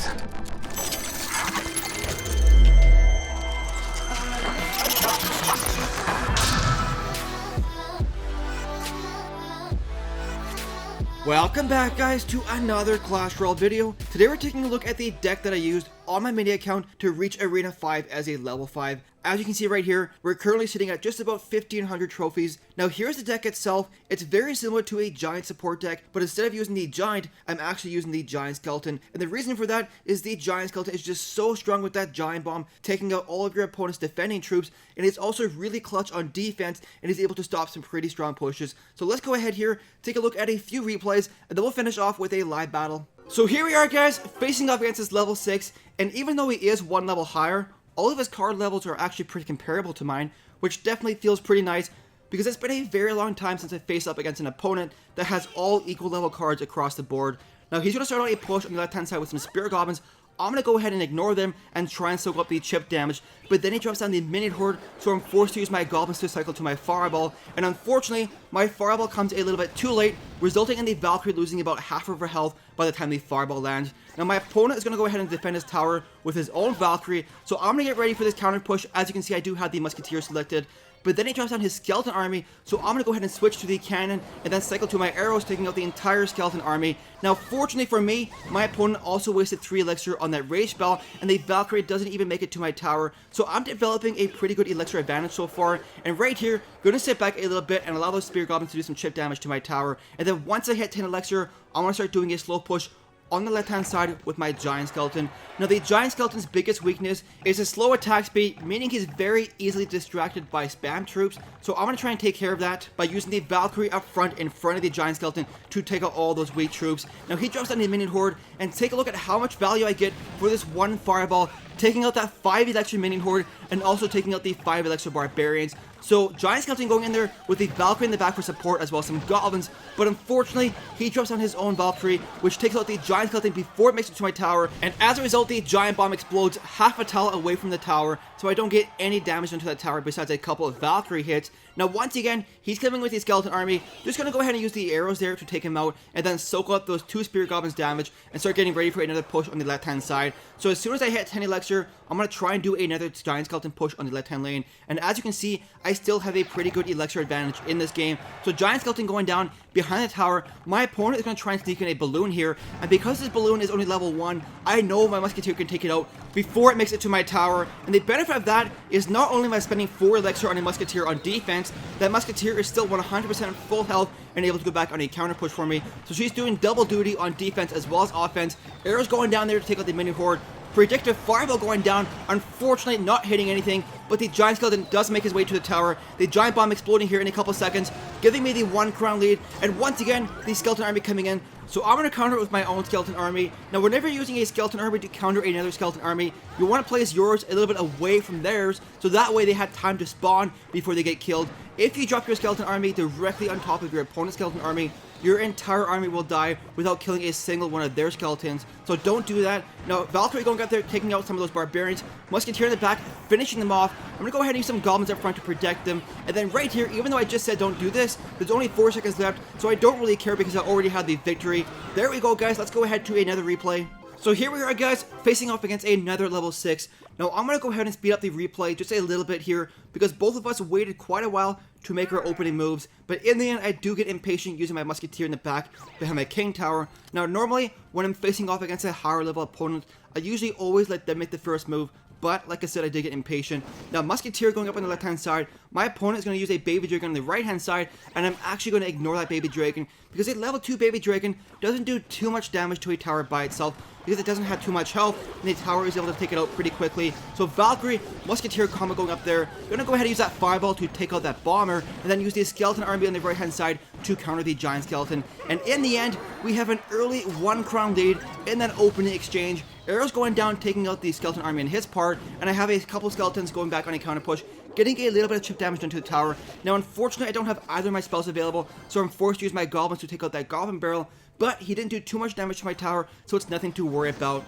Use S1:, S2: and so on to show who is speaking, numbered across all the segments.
S1: death.
S2: Welcome back, guys, to another Clash Royale video. Today we're taking a look at the deck that I used on my mini account to reach Arena 5 as a level 5. As you can see right here, we're currently sitting at just about 1,500 trophies. Now here's the deck itself. It's very similar to a giant support deck, but instead of using the giant, I'm actually using the giant skeleton. And the reason for that is the giant skeleton is just so strong with that giant bomb, taking out all of your opponent's defending troops, and it's also really clutch on defense and is able to stop some pretty strong pushes. So let's go ahead here, take a look at a few replays, and then we'll finish off with a live battle. So here we are, guys, facing up against this level 6, and even though he is one level higher, all of his card levels are actually pretty comparable to mine, which definitely feels pretty nice, because it's been a very long time since I faced up against an opponent that has all equal level cards across the board. Now he's going to start out a push on the left hand side with some Spirit Goblins. I'm going to go ahead and ignore them and try and soak up the chip damage, but then he drops down the Minion Horde, so I'm forced to use my Goblins to cycle to my Fireball, and unfortunately, my Fireball comes a little bit too late, resulting in the Valkyrie losing about half of her health by the time the Fireball lands. Now my opponent is going to go ahead and defend his tower with his own Valkyrie, so I'm going to get ready for this counter push. As you can see, I do have the Musketeer selected. But then he drops down his skeleton army, so I'm going to go ahead and switch to the cannon and then cycle to my arrows, taking out the entire skeleton army. Now, fortunately for me, my opponent also wasted 3 elixir on that rage spell, and the Valkyrie doesn't even make it to my tower. So I'm developing a pretty good elixir advantage so far, and right here, going to sit back a little bit and allow those Spirit Goblins to do some chip damage to my tower. And then once I hit 10 elixir, I'm going to start doing a slow push on the left hand side with my giant skeleton. Now the giant skeleton's biggest weakness is his slow attack speed, meaning he's very easily distracted by spam troops, so I'm going to try and take care of that by using the Valkyrie up front in front of the giant skeleton to take out all those weak troops. Now he drops down the Minion Horde, and take a look at how much value I get for this one Fireball, taking out that 5 elixir Minion Horde and also taking out the 5 elixir Barbarians. So Giant Skeleton going in there with the Valkyrie in the back for support, as well as some Goblins, but unfortunately he drops on his own Valkyrie, which takes out the Giant Skeleton before it makes it to my tower, and as a result the Giant Bomb explodes half a tile away from the tower, so I don't get any damage into that tower besides a couple of Valkyrie hits. Now once again, he's coming with his skeleton army. Just gonna go ahead and use the arrows there to take him out, and then soak up those 2 Spirit Goblins damage, and start getting ready for another push on the left hand side. So as soon as I hit 10 elixir, I'm gonna try and do another Giant Skeleton push on the left hand lane, and as you can see, I still have a pretty good elixir advantage in this game. So Giant Skeleton going down behind the tower, my opponent is going to try and sneak in a balloon here, and because this balloon is only level 1, I know my Musketeer can take it out before it makes it to my tower, and the benefit of that is not only am I spending 4 elixir on a Musketeer on defense, that Musketeer is still 100% full health and able to go back on a counter push for me, so she's doing double duty on defense as well as offense. Arrows going down there to take out the Minion Horde. Predictive Fireball going down, unfortunately not hitting anything, but the Giant Skeleton does make his way to the tower. The Giant Bomb exploding here in a couple seconds, giving me the 1 crown lead, and once again, the Skeleton Army coming in. So I'm going to counter it with my own Skeleton Army. Now whenever you're using a Skeleton Army to counter another Skeleton Army, you want to place yours a little bit away from theirs, so that way they have time to spawn before they get killed. If you drop your Skeleton Army directly on top of your opponent's Skeleton Army, your entire army will die without killing a single one of their skeletons, so don't do that. Now, Valkyrie going up there, taking out some of those Barbarians, Musketeer in the back, finishing them off. I'm going to go ahead and use some Goblins up front to protect them, and then right here, even though I just said don't do this, there's only 4 seconds left, so I don't really care because I already had the victory. There we go, guys, let's go ahead to another replay. So here we are, guys, facing off against another level 6. Now, I'm going to go ahead and speed up the replay just a little bit here, because both of us waited quite a while to make our opening moves, but in the end, I do get impatient using my Musketeer in the back behind my King Tower. Now, normally, when I'm facing off against a higher level opponent, I usually always let them make the first move, but like I said, I did get impatient. Now, Musketeer going up on the left hand side, my opponent is going to use a Baby Dragon on the right hand side, and I'm actually going to ignore that Baby Dragon, because a level 2 Baby Dragon doesn't do too much damage to a tower by itself, because it doesn't have too much health, and the tower is able to take it out pretty quickly. So Valkyrie, Musketeer combo going up there, gonna go ahead and use that Fireball to take out that Bomber, and then use the Skeleton Army on the right hand side to counter the Giant Skeleton. And in the end, we have an early 1 crown lead in that opening exchange. Arrows going down, taking out the Skeleton Army in his part, and I have a couple Skeletons going back on a counter push, getting a little bit of chip damage into the tower. Now, unfortunately, I don't have either of my spells available, so I'm forced to use my Goblins to take out that Goblin Barrel, but he didn't do too much damage to my tower, so it's nothing to worry about.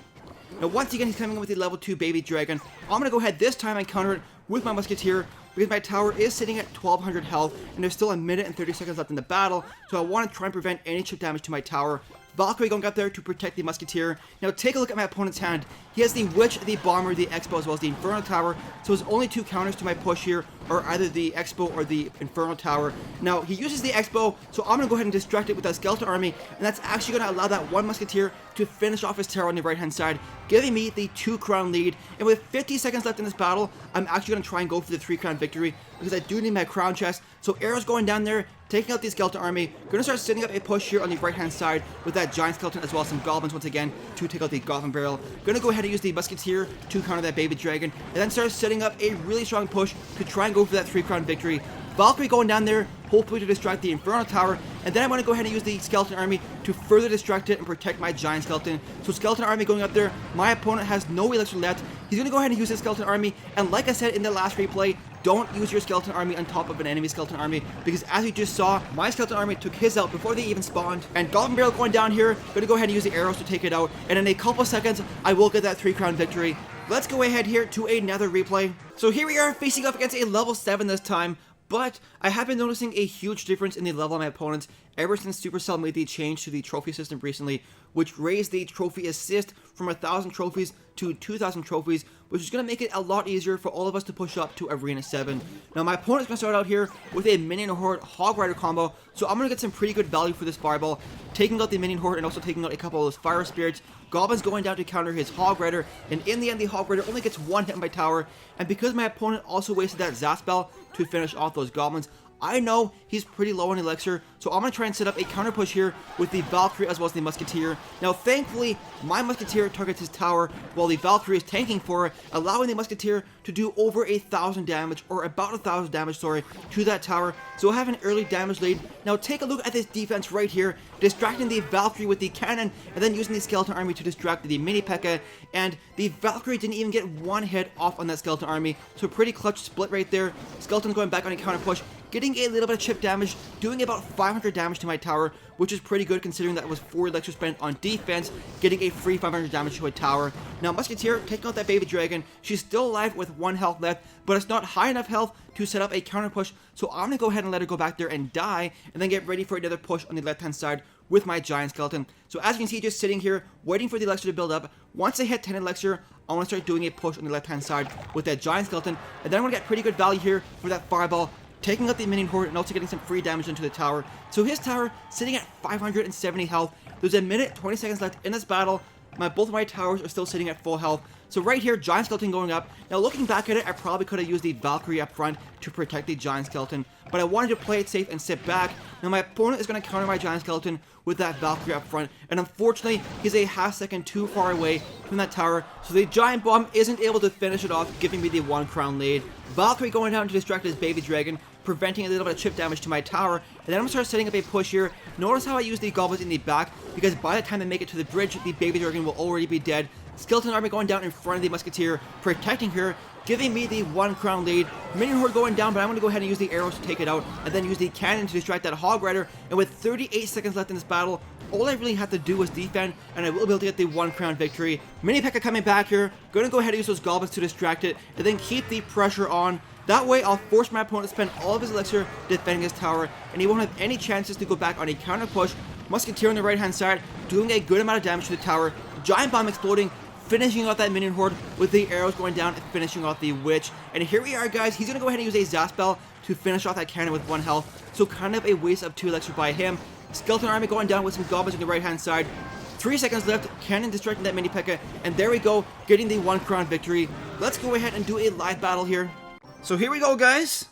S2: Now, once again, he's coming in with the level 2 Baby Dragon. I'm going to go ahead this time and counter it with my Musketeer, because my tower is sitting at 1200 health, and there's still a minute and 30 seconds left in the battle, so I want to try and prevent any chip damage to my tower. Valkyrie going up there to protect the Musketeer. Now take a look at my opponent's hand. He has the Witch, the Bomber, the Expo, as well as the Inferno Tower. So his only two counters to my push here are either the Expo or the Inferno Tower. Now he uses the Expo, so I'm going to go ahead and distract it with that Skeleton Army, and that's actually going to allow that one Musketeer to finish off his tower on the right hand side, giving me the 2-crown lead. And with 50 seconds left in this battle, I'm actually going to try and go for the 3-crown victory, because I do need my crown chest. So arrows going down there, taking out the Skeleton Army. Going to start setting up a push here on the right hand side with that Giant Skeleton, as well as some Goblins once again to take out the Goblin Barrel. Going to go ahead and use the Musketeer to counter that Baby Dragon, and then start setting up a really strong push to try and go for that 3-crown victory. Valkyrie going down there, hopefully to distract the Inferno Tower, and then I'm going to go ahead and use the Skeleton Army to further distract it and protect my Giant Skeleton. So Skeleton Army going up there, my opponent has no elixir left. He's going to go ahead and use his Skeleton Army, and like I said in the last replay, don't use your Skeleton Army on top of an enemy Skeleton Army, because as you just saw, my Skeleton Army took his out before they even spawned. And Goblin Barrel going down here, going to go ahead and use the arrows to take it out, and in a couple seconds, I will get that 3-crown victory. Let's go ahead here to another replay. So here we are facing off against a level 7 this time. But I have been noticing a huge difference in the level of my opponents ever since Supercell made the change to the trophy system recently, which raised the trophy assist from 1,000 trophies to 2,000 trophies, which is going to make it a lot easier for all of us to push up to Arena 7. Now my opponent's going to start out here with a Minion Horde Hog Rider combo, so I'm going to get some pretty good value for this Fireball, taking out the Minion Horde and also taking out a couple of those Fire Spirits. Goblins going down to counter his Hog Rider, and in the end the Hog Rider only gets one hit on my tower, and because my opponent also wasted that Zap spell to finish off those Goblins, I know he's pretty low on elixir, so I'm going to try and set up a counter push here with the Valkyrie as well as the Musketeer. Now thankfully, my Musketeer targets his tower while the Valkyrie is tanking for it, allowing the Musketeer to do over 1,000 damage, or about 1,000 damage, sorry, to that tower. So I have an early damage lead. Now take a look at this defense right here, distracting the Valkyrie with the cannon, and then using the Skeleton Army to distract the Mini P.E.K.K.A. And the Valkyrie didn't even get one hit off on that Skeleton Army, so pretty clutch split right there. Skeleton going back on a counter push, getting a little bit of chip damage, doing about 500 damage to my tower, which is pretty good considering that it was 4 elixir spent on defense, getting a free 500 damage to a tower. Now Musketeer taking out that Baby Dragon. She's still alive with 1 health left, but it's not high enough health to set up a counter push, so I'm going to go ahead and let her go back there and die, and then get ready for another push on the left hand side with my Giant Skeleton. So as you can see, just sitting here, waiting for the elixir to build up. Once I hit 10 elixir, I want to start doing a push on the left hand side with that Giant Skeleton, and then I'm going to get pretty good value here for that Fireball, taking out the Minion Horde and also getting some free damage into the tower. So his tower sitting at 570 health. There's a minute 20 seconds left in this battle. Both of my towers are still sitting at full health. So right here, Giant Skeleton going up. Now looking back at it, I probably could have used the Valkyrie up front to protect the Giant Skeleton, but I wanted to play it safe and sit back. Now my opponent is going to counter my Giant Skeleton with that Valkyrie up front, and unfortunately, he's a half second too far away from that tower, so the Giant Bomb isn't able to finish it off, giving me the 1 crown lead. Valkyrie going down to distract his Baby Dragon, preventing a little bit of chip damage to my tower, and then I'm going to start setting up a push here. Notice how I use the Goblins in the back, because by the time they make it to the bridge, the Baby Dragon will already be dead. Skeleton Army going down in front of the Musketeer, protecting her, giving me the 1 crown lead. Minion Horde going down, but I'm going to go ahead and use the arrows to take it out, and then use the cannon to distract that Hog Rider. And with 38 seconds left in this battle, all I really have to do was defend, and I will be able to get the 1 crown victory. Mini P.E.K.K.A. coming back here, going to go ahead and use those Goblins to distract it, and then keep the pressure on. That way, I'll force my opponent to spend all of his elixir defending his tower, and he won't have any chances to go back on a counter push. Musketeer on the right hand side, doing a good amount of damage to the tower. Giant Bomb exploding, finishing off that Minion Horde with the arrows going down and finishing off the Witch. And here we are, guys. He's going to go ahead and use a Zap spell to finish off that cannon with 1 health. So kind of a waste of 2 elixir by him. Skeleton Army going down with some Goblins on the right hand side. 3 seconds left, cannon distracting that Mini P.E.K.K.A. And there we go, getting the 1 crown victory. Let's go ahead and do a live battle here. So here we go, guys.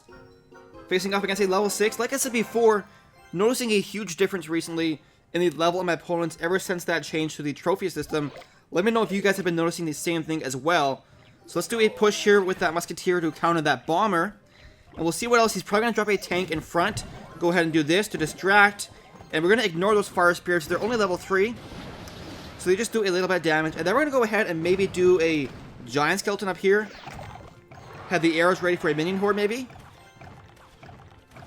S2: Facing off against a level 6. Like I said before, noticing a huge difference recently in the level of my opponents ever since that change to the trophy system. Let me know if you guys have been noticing the same thing as well. So let's do a push here with that Musketeer to counter that Bomber. And we'll see what else. He's probably going to drop a tank in front. Go ahead and do this to distract. And we're going to ignore those Fire Spirits. They're only level 3. So they just do a little bit of damage. And then we're going to go ahead and maybe do a Giant Skeleton up here. Have the arrows ready for a Minion Horde maybe.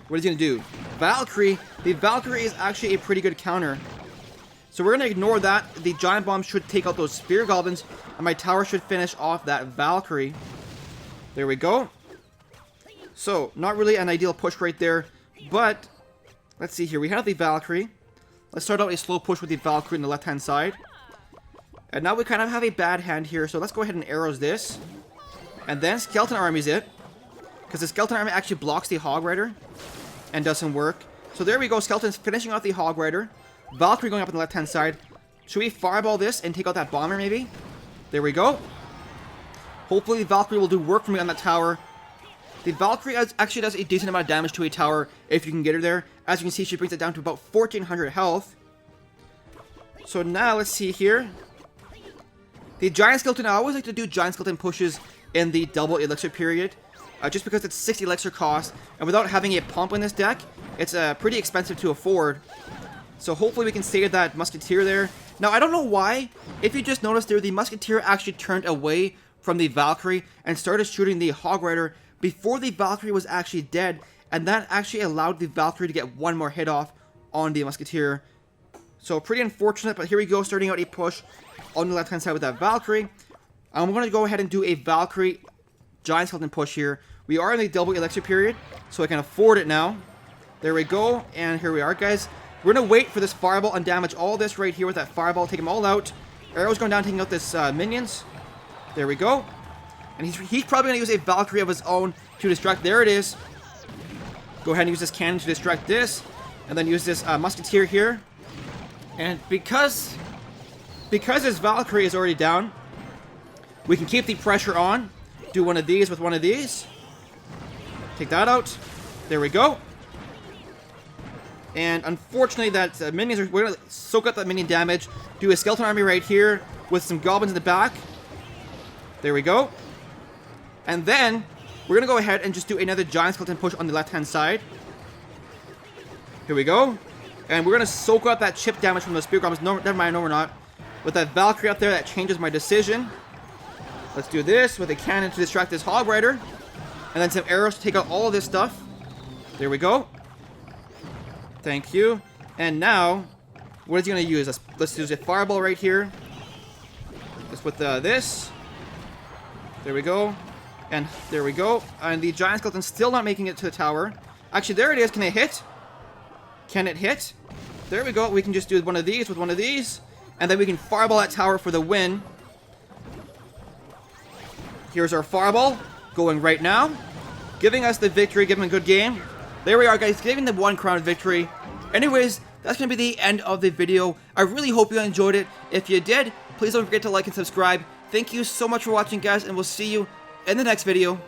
S2: What is he going to do? Valkyrie. The Valkyrie is actually a pretty good counter. So we're going to ignore that. The Giant Bomb should take out those Spear Goblins, and my tower should finish off that Valkyrie. There we go. So, not really an ideal push right there, but let's see here. We have the Valkyrie. Let's start out a slow push with the Valkyrie on the left-hand side. And now we kind of have a bad hand here, so let's go ahead and arrows this. And then Skeleton Army's it. Because the Skeleton Army actually blocks the Hog Rider and does some work. So there we go, Skeleton's finishing off the Hog Rider. Valkyrie going up on the left-hand side. Should we fireball this and take out that bomber maybe? There we go. Hopefully the Valkyrie will do work for me on that tower. The Valkyrie actually does a decent amount of damage to a tower if you can get her there. As you can see, she brings it down to about 1400 health. So now let's see here. The Giant Skeleton, I always like to do Giant Skeleton pushes in the double elixir period. Just because it's 60 elixir cost. And without having a pump in this deck, it's pretty expensive to afford. So hopefully we can save that Musketeer there. Now I don't know why. If you just noticed there, the Musketeer actually turned away from the Valkyrie and started shooting the Hog Rider before the Valkyrie was actually dead, and that actually allowed the Valkyrie to get one more hit off on the Musketeer. So pretty unfortunate, but here we go, starting out a push on the left-hand side with that Valkyrie. I'm going to go ahead and do a Valkyrie Giant Skeleton push here. We are in the double elixir period, so I can afford it now. There we go, and here we are, guys. We're going to wait for this Fireball and damage all this right here with that Fireball, take them all out. Arrow's going down, taking out this minions. There we go. And he's probably going to use a Valkyrie of his own to distract. There it is. Go ahead and use this cannon to distract this. And then use this Musketeer here. And because his Valkyrie is already down, we can keep the pressure on. Do one of these with one of these. Take that out. There we go. And unfortunately, that minions we're going to soak up that minion damage. Do a Skeleton Army right here with some goblins in the back. There we go. And then, we're going to go ahead and just do another Giant Skeleton push on the left-hand side. Here we go. And we're going to soak up that chip damage from those Spear Goblins. No, never mind, no we're not. With that Valkyrie up there, that changes my decision. Let's do this with a cannon to distract this Hog Rider. And then some arrows to take out all of this stuff. There we go. Thank you. And now, what is he going to use? Let's use a Fireball right here. Just with this. There we go. And there we go. And the Giant Skeleton's still not making it to the tower. Actually, there it is. Can it hit? Can it hit? There we go. We can just do one of these with one of these. And then we can Fireball that tower for the win. Here's our Fireball. Going right now. Giving us the victory. Giving a good game. There we are, guys. Giving the 1 crown victory. Anyways, that's going to be the end of the video. I really hope you enjoyed it. If you did, please don't forget to like and subscribe. Thank you so much for watching, guys, and we'll see you in the next video.